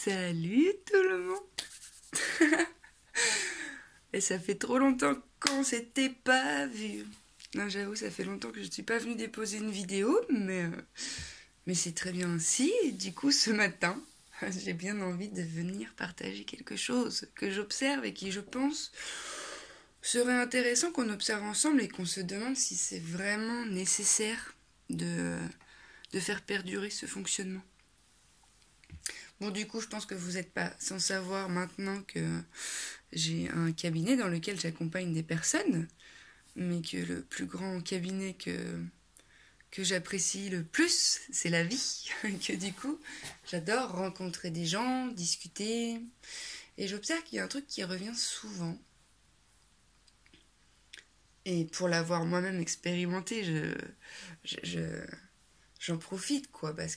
Salut tout le monde. Et ça fait trop longtemps qu'on s'était pas vu. Non, j'avoue, ça fait longtemps que je ne suis pas venue déposer une vidéo, mais c'est très bien ainsi. Et du coup, ce matin, j'ai bien envie de venir partager quelque chose que j'observe et qui, je pense, serait intéressant qu'on observe ensemble et qu'on se demande si c'est vraiment nécessaire de faire perdurer ce fonctionnement. Bon, du coup, je pense que vous n'êtes pas sans savoir maintenant que j'ai un cabinet dans lequel j'accompagne des personnes, mais que le plus grand cabinet que j'apprécie le plus, c'est la vie. Que du coup, j'adore rencontrer des gens, discuter. Et j'observe qu'il y a un truc qui revient souvent. Et pour l'avoir moi-même expérimenté, j'en profite, quoi, parce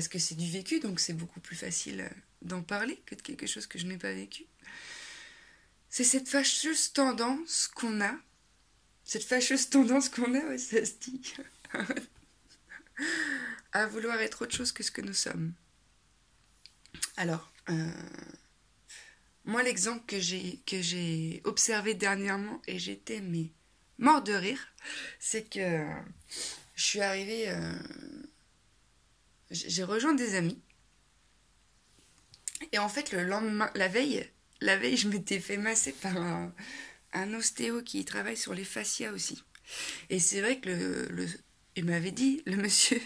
que c'est du vécu, donc c'est beaucoup plus facile d'en parler que de quelque chose que je n'ai pas vécu. C'est cette fâcheuse tendance qu'on a, ouais, ça se dit, à vouloir être autre chose que ce que nous sommes. Alors, moi l'exemple que j'ai observé dernièrement, et j'étais mort de rire, c'est que je suis arrivée... j'ai rejoint des amis. Et en fait, le lendemain, la veille, je m'étais fait masser par un ostéo qui travaille sur les fascias aussi. Et c'est vrai que il m'avait dit, le monsieur,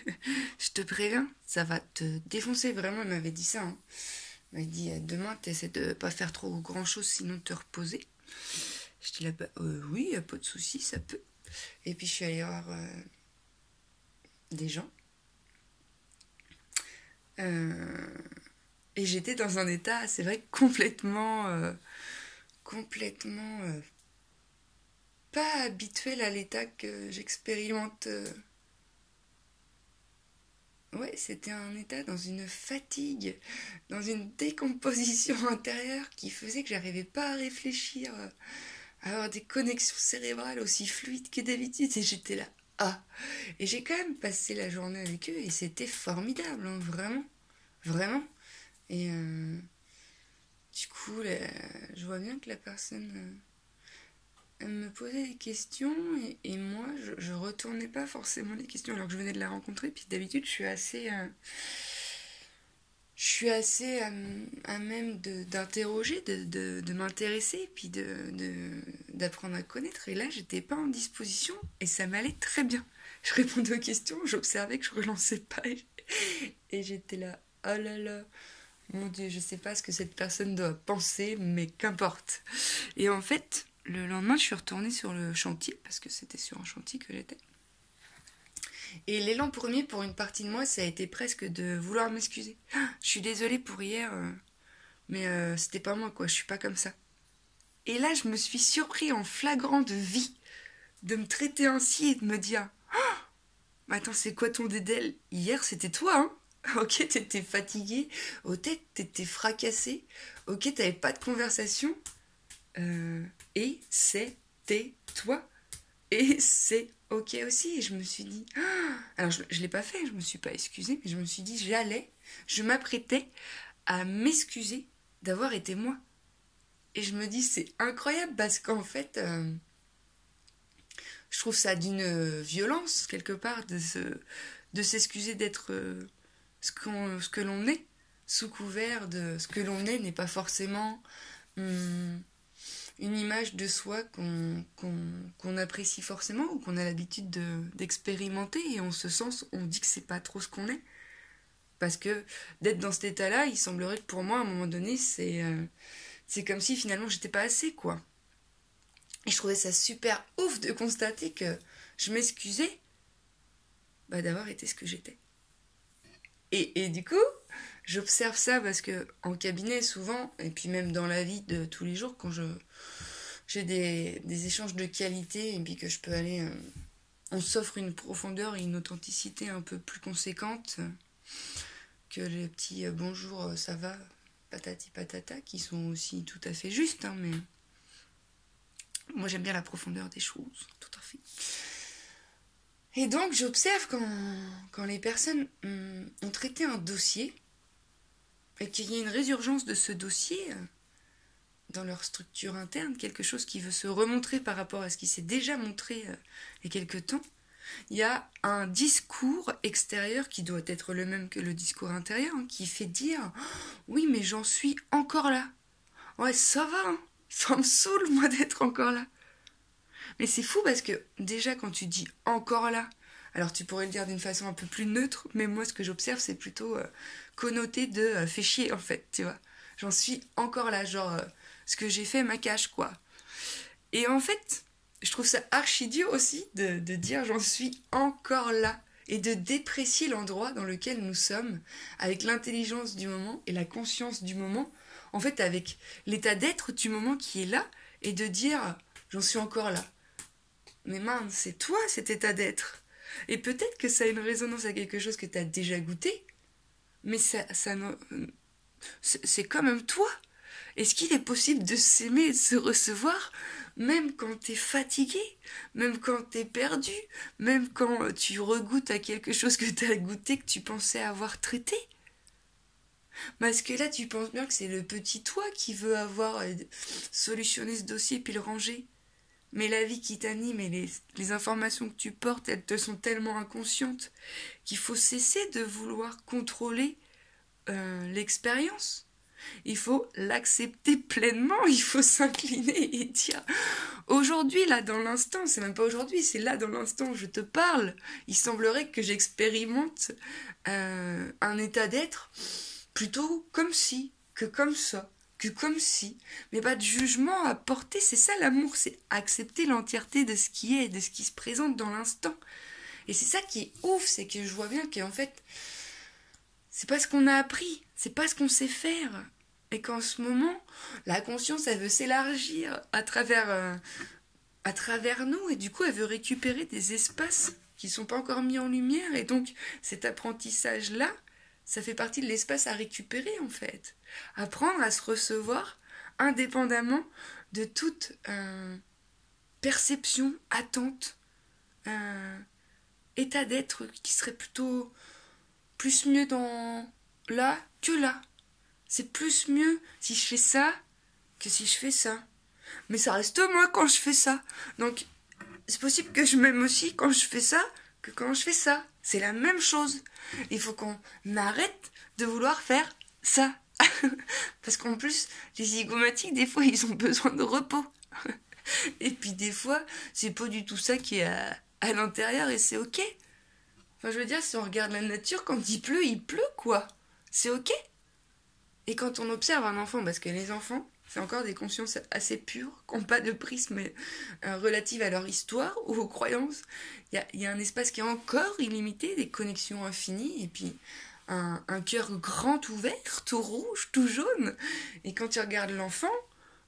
je te préviens, ça va te défoncer. Vraiment, il m'avait dit ça. Hein. Il m'a dit, demain, t'essaies de pas faire trop grand chose, sinon de te reposer. Je dis là, bah, oui, y a pas de souci, ça peut. Et puis, je suis allée voir des gens. Et j'étais dans un état, c'est vrai, complètement pas habituel à l'état que j'expérimente. Ouais, c'était un état dans une fatigue, dans une décomposition intérieure qui faisait que j'arrivais pas à réfléchir, à avoir des connexions cérébrales aussi fluides que d'habitude. Et j'étais là, ah. Et j'ai quand même passé la journée avec eux et c'était formidable, hein, vraiment, vraiment. Et du coup, je vois bien que la personne elle me posait des questions et moi, je retournais pas forcément les questions alors que je venais de la rencontrer. Puis d'habitude, je suis assez à même d'interroger, de m'intéresser, puis d'apprendre à connaître. Et là, j'étais pas en disposition et ça m'allait très bien. Je répondais aux questions, j'observais que je relançais pas et j'étais là, oh là là. Mon Dieu, je sais pas ce que cette personne doit penser, mais qu'importe. Et en fait, le lendemain, je suis retournée sur le chantier, parce que c'était sur un chantier que j'étais. Et l'élan premier pour une partie de moi, ça a été presque de vouloir m'excuser. Je suis désolée pour hier, mais c'était pas moi, quoi, je suis pas comme ça. Et là, je me suis surpris en flagrant de vie de me traiter ainsi et de me dire mais attends, c'est quoi ton dédale? Hier, c'était toi, hein? Ok, t'étais fatigué, ok, t'étais fracassé, ok, t'avais pas de conversation, et c'était toi, et c'est ok aussi. Et je me suis dit, alors je l'ai pas fait, je me suis pas excusée, mais je me suis dit, je m'apprêtais à m'excuser d'avoir été moi. Et je me dis, c'est incroyable parce qu'en fait, je trouve ça d'une violence quelque part de s'excuser d'être ce que l'on est, sous couvert de ce que l'on est n'est pas forcément une image de soi qu'on apprécie forcément ou qu'on a l'habitude d'expérimenter. Et en ce sens, on dit que c'est pas trop ce qu'on est. Parce que d'être dans cet état-là, il semblerait que pour moi, à un moment donné, c'est comme si finalement j'étais pas assez, quoi. Et je trouvais ça super ouf de constater que je m'excusais d'avoir été ce que j'étais. Et du coup, j'observe ça parce que en cabinet, souvent, et puis même dans la vie de tous les jours, quand j'ai des échanges de qualité et puis que je peux aller... on s'offre une profondeur et une authenticité un peu plus conséquente que les petits bonjour, ça va, patati patata, qui sont aussi tout à fait justes, hein, mais moi j'aime bien la profondeur des choses, tout à fait. Et donc j'observe quand les personnes ont traité un dossier, et qu'il y ait une résurgence de ce dossier dans leur structure interne, quelque chose qui veut se remontrer par rapport à ce qui s'est déjà montré il y a quelque temps, il y a un discours extérieur qui doit être le même que le discours intérieur, hein, qui fait dire « Oui, mais j'en suis encore là. Ouais, ça va, hein. Ça me saoule, moi, d'être encore là. » Mais c'est fou parce que, déjà, quand tu dis « encore là », alors tu pourrais le dire d'une façon un peu plus neutre, mais moi, ce que j'observe, c'est plutôt connoté de fait chier, en fait, tu vois. J'en suis encore là, genre, ce que j'ai fait ma cache, quoi. Et en fait, je trouve ça archi-dur aussi de dire j'en suis encore là et de déprécier l'endroit dans lequel nous sommes avec l'intelligence du moment et la conscience du moment, en fait avec l'état d'être du moment qui est là et de dire j'en suis encore là. Mais mince, c'est toi cet état d'être. Et peut-être que ça a une résonance à quelque chose que tu as déjà goûté, mais c'est quand même toi. Est-ce qu'il est possible de s'aimer et de se recevoir même quand t'es fatigué, même quand t'es perdu, même quand tu regoutes à quelque chose que t'as goûté que tu pensais avoir traité? Parce que là, tu penses bien que c'est le petit toi qui veut avoir solutionné ce dossier puis le ranger. Mais la vie qui t'anime et les informations que tu portes, elles te sont tellement inconscientes qu'il faut cesser de vouloir contrôler l'expérience. Il faut l'accepter pleinement, il faut s'incliner et dire aujourd'hui, là dans l'instant, c'est même pas aujourd'hui, c'est là dans l'instant où je te parle, il semblerait que j'expérimente un état d'être plutôt comme si, que comme ça, que comme si, mais pas de jugement à porter, c'est ça l'amour, c'est accepter l'entièreté de ce qui est, de ce qui se présente dans l'instant. Et c'est ça qui est ouf, c'est que je vois bien qu'en fait, c'est pas ce qu'on a appris, c'est pas ce qu'on sait faire. Et qu'en ce moment, la conscience, elle veut s'élargir à travers nous, et du coup, elle veut récupérer des espaces qui ne sont pas encore mis en lumière. Et donc, cet apprentissage-là, ça fait partie de l'espace à récupérer, en fait. Apprendre à se recevoir indépendamment de toute perception, attente, état d'être qui serait plutôt plus mieux dans là que là. C'est plus mieux si je fais ça que si je fais ça. Mais ça reste moi quand je fais ça. Donc, c'est possible que je m'aime aussi quand je fais ça que quand je fais ça. C'est la même chose. Il faut qu'on arrête de vouloir faire ça. Parce qu'en plus, les zygomatiques, des fois, ils ont besoin de repos. Et puis des fois, c'est pas du tout ça qui est à l'intérieur et c'est ok. Enfin, je veux dire, si on regarde la nature, quand il pleut, quoi. C'est ok. Et quand on observe un enfant, parce que les enfants, c'est encore des consciences assez pures, qui n'ont pas de prisme relative à leur histoire ou aux croyances, il y a un espace qui est encore illimité, des connexions infinies, et puis un cœur grand ouvert, tout rouge, tout jaune. Et quand tu regardes l'enfant,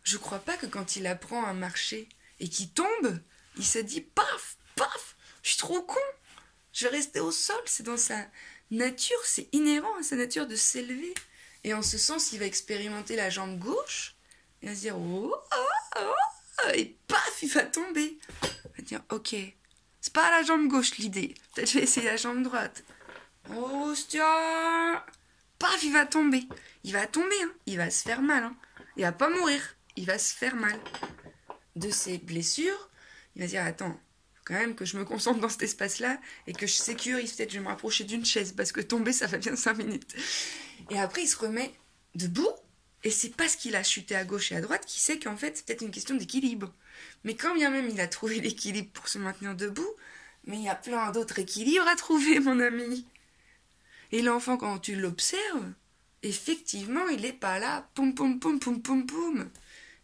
je crois pas que quand il apprend à marcher et qu'il tombe, il se dit paf, paf, je suis trop con, je vais rester au sol. C'est dans sa nature, c'est inhérent à sa nature de s'élever. Et en ce sens, il va expérimenter la jambe gauche. Il va se dire oh, oh, oh, et paf, il va tomber. Il va dire ok, c'est pas la jambe gauche l'idée. Peut-être je vais essayer la jambe droite. Oh, tiens, paf, il va tomber. Il va tomber, hein. Il va se faire mal. Hein. Il va pas mourir. Il va se faire mal. De ses blessures, il va dire attends, quand même que je me concentre dans cet espace-là et que je sécurise, peut-être je vais me rapprocher d'une chaise parce que tomber ça va bien 5 minutes. Et après il se remet debout et c'est parce qu'il a chuté à gauche et à droite qu'il sait qu'en fait c'est peut-être une question d'équilibre. Mais quand bien même il a trouvé l'équilibre pour se maintenir debout, mais il y a plein d'autres équilibres à trouver mon ami. Et l'enfant quand tu l'observes, effectivement il est pas là, poum poum poum poum poum poum.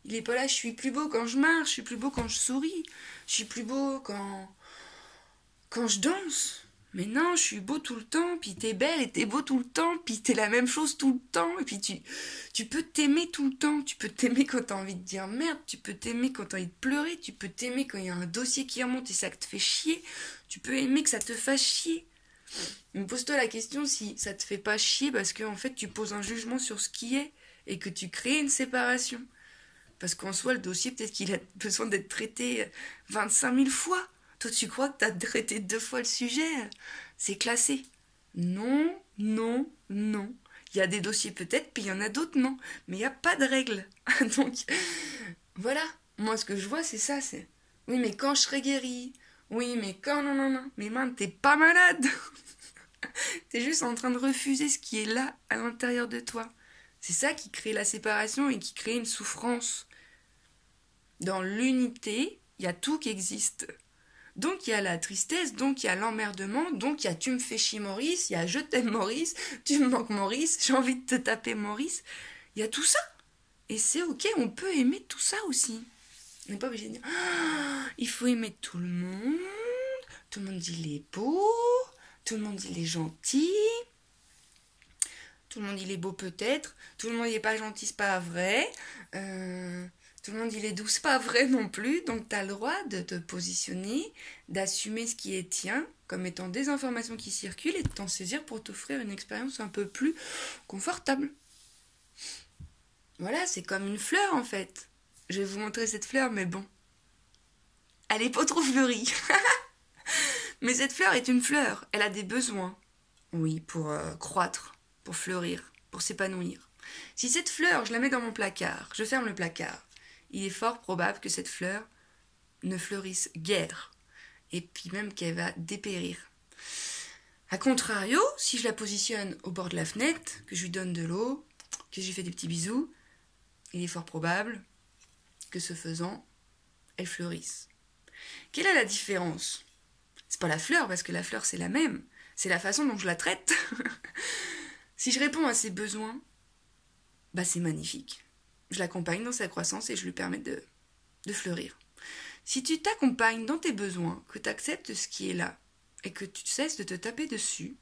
Il est pas là, je suis plus beau quand je marche, je suis plus beau quand je souris, je suis plus beau quand je danse. Mais non, je suis beau tout le temps, puis t'es belle et t'es beau tout le temps, puis t'es la même chose tout le temps, et puis tu peux t'aimer tout le temps, tu peux t'aimer quand t'as envie de dire merde, tu peux t'aimer quand t'as envie de pleurer, tu peux t'aimer quand il y a un dossier qui remonte et ça te fait chier, tu peux aimer que ça te fasse chier. Mais pose-toi la question si ça te fait pas chier parce que en fait tu poses un jugement sur ce qui est et que tu crées une séparation. Parce qu'en soi, le dossier, peut-être qu'il a besoin d'être traité 25 000 fois. Toi, tu crois que tu as traité 2 fois le sujet? C'est classé. Non, non, non. Il y a des dossiers peut-être, puis il y en a d'autres non. Mais il n'y a pas de règle. Donc, voilà. Moi, ce que je vois, c'est ça, c'est... Oui, mais quand je serai guérie. Oui, mais quand... Non, non, non. Mais man, t'es pas malade. T'es juste en train de refuser ce qui est là, à l'intérieur de toi. C'est ça qui crée la séparation et qui crée une souffrance. Dans l'unité, il y a tout qui existe. Donc il y a la tristesse, donc il y a l'emmerdement, donc il y a tu me fais chier Maurice, il y a je t'aime Maurice, tu me manques Maurice, j'ai envie de te taper Maurice. Il y a tout ça. Et c'est ok, on peut aimer tout ça aussi. On n'est pas obligé de dire ah, il faut aimer tout le monde dit il est beau, tout le monde dit il est gentil, tout le monde il est beau peut-être, tout le monde il est pas gentil, c'est pas vrai. Tout le monde il est doux, c'est pas vrai non plus, donc tu as le droit de te positionner, d'assumer ce qui est tien, comme étant des informations qui circulent et de t'en saisir pour t'offrir une expérience un peu plus confortable. Voilà, c'est comme une fleur en fait. Je vais vous montrer cette fleur, mais bon. Elle est pas trop fleurie. Mais cette fleur est une fleur, elle a des besoins. Oui, pour croître, pour fleurir, pour s'épanouir. Si cette fleur, je la mets dans mon placard, je ferme le placard, il est fort probable que cette fleur ne fleurisse guère, et puis même qu'elle va dépérir. A contrario, si je la positionne au bord de la fenêtre, que je lui donne de l'eau, que je lui fais des petits bisous, il est fort probable que ce faisant, elle fleurisse. Quelle est la différence ? C'est pas la fleur, parce que la fleur c'est la même, c'est la façon dont je la traite. Si je réponds à ses besoins, bah c'est magnifique. Je l'accompagne dans sa croissance et je lui permets de fleurir. Si tu t'accompagnes dans tes besoins, que tu acceptes ce qui est là, et que tu cesses de te taper dessus,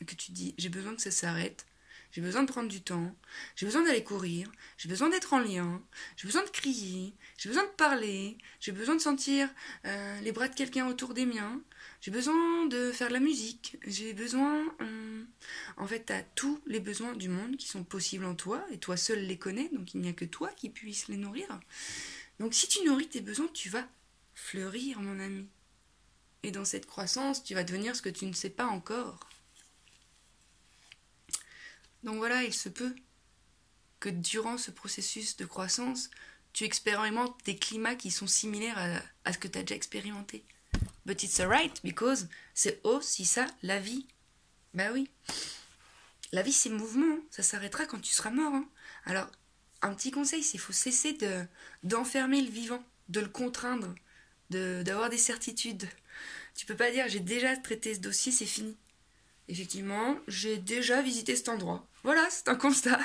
et que tu dis j'ai besoin que ça s'arrête, j'ai besoin de prendre du temps, j'ai besoin d'aller courir, j'ai besoin d'être en lien, j'ai besoin de crier, j'ai besoin de parler, j'ai besoin de sentir les bras de quelqu'un autour des miens, j'ai besoin de faire de la musique, j'ai besoin... En fait, tu as tous les besoins du monde qui sont possibles en toi, et toi seul les connais, donc il n'y a que toi qui puisses les nourrir. Donc si tu nourris tes besoins, tu vas fleurir, mon ami. Et dans cette croissance, tu vas devenir ce que tu ne sais pas encore. Donc voilà, il se peut que durant ce processus de croissance, tu expérimentes des climats qui sont similaires à ce que tu as déjà expérimenté. But it's alright, because c'est aussi ça, la vie. Bah oui. La vie, c'est mouvement. Ça s'arrêtera quand tu seras mort. Hein. Alors, un petit conseil, c'est qu'il faut cesser d'enfermer le vivant, de le contraindre, d'avoir des certitudes. Tu peux pas dire, j'ai déjà traité ce dossier, c'est fini. Effectivement, j'ai déjà visité cet endroit. Voilà, c'est un constat.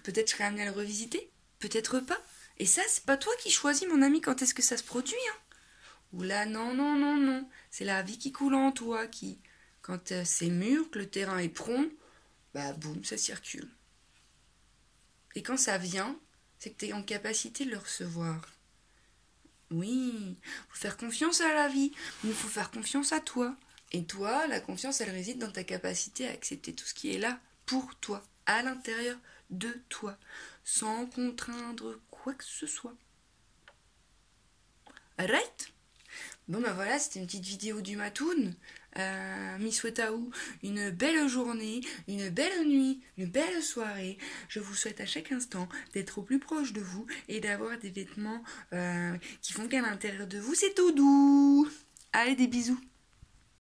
Peut-être je serai amenée à le revisiter, peut-être pas. Et ça, c'est pas toi qui choisis, mon ami, quand est-ce que ça se produit. Hein. Ou là, non, non, non, non. C'est la vie qui coule en toi qui, quand c'est mûr, que le terrain est prompt, bah boum, ça circule. Et quand ça vient, c'est que tu es en capacité de le recevoir. Oui, faut faire confiance à la vie, mais il faut faire confiance à toi. Et toi, la confiance, elle réside dans ta capacité à accepter tout ce qui est là pour toi, à l'intérieur de toi, sans contraindre quoi que ce soit. Right? Bon ben voilà, c'était une petite vidéo du Matoun. M'y souhaite à vous une belle journée, une belle nuit, une belle soirée. Je vous souhaite à chaque instant d'être au plus proche de vous et d'avoir des vêtements qui font qu'à l'intérieur de vous, c'est tout doux. Allez, des bisous.